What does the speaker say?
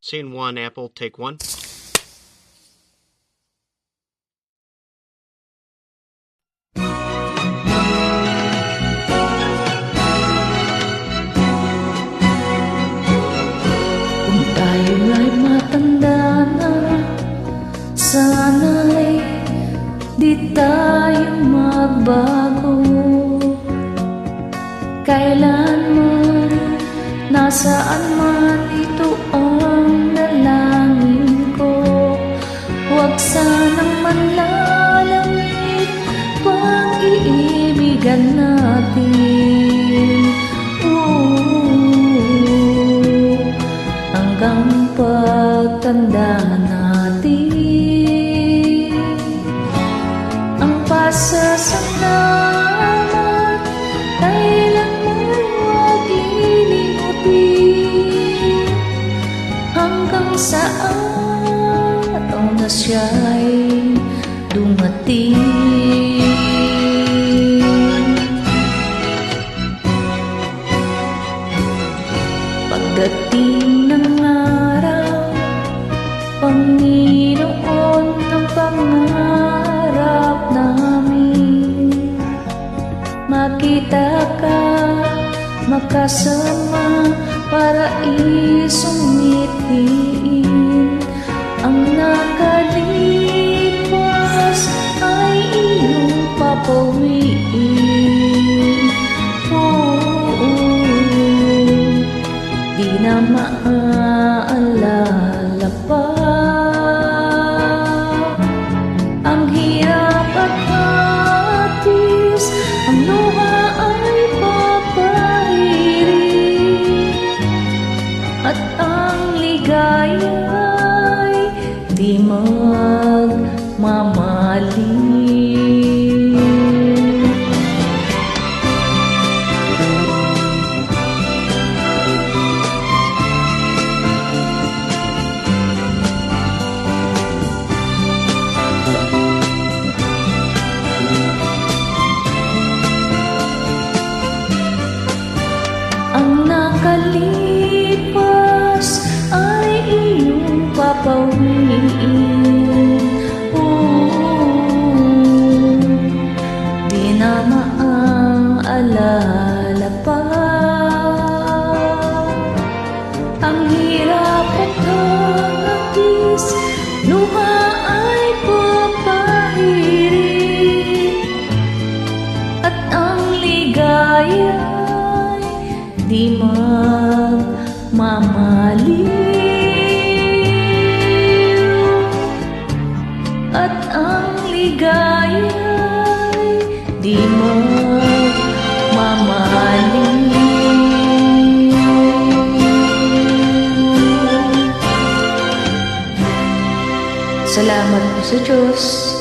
Scene 1, Apple, take 1. Kung tayo ay matanda na, sana'y di tayo magbago. Kailanman, nasaan man, ito ang dalangin ko. Huwag sanang manlalamig pag-iibigan natin. Hanggang pagtanda natin, ang pasasalamat kailanman huwag lilimutin. Hanggang sa araw na siya'y dumating. Pagdating ng araw, Panginoon ang pangarap namin. Makita ka, makasama, paraisong mithiin. Ang nakalipas ay iyong papawiin. Di na maaalala pa ang hirap at hapis, ang luha ay papahirin, at ang ligaya ay di magmamaling. Ang nakalipas ay iyong papawiin. Di na maaalala pa ang hirap at hapis, luha ay papahirin, at ang ligaya di magmamaliw, at ang ligaya di magmamaliw. Salamat po sa Diyos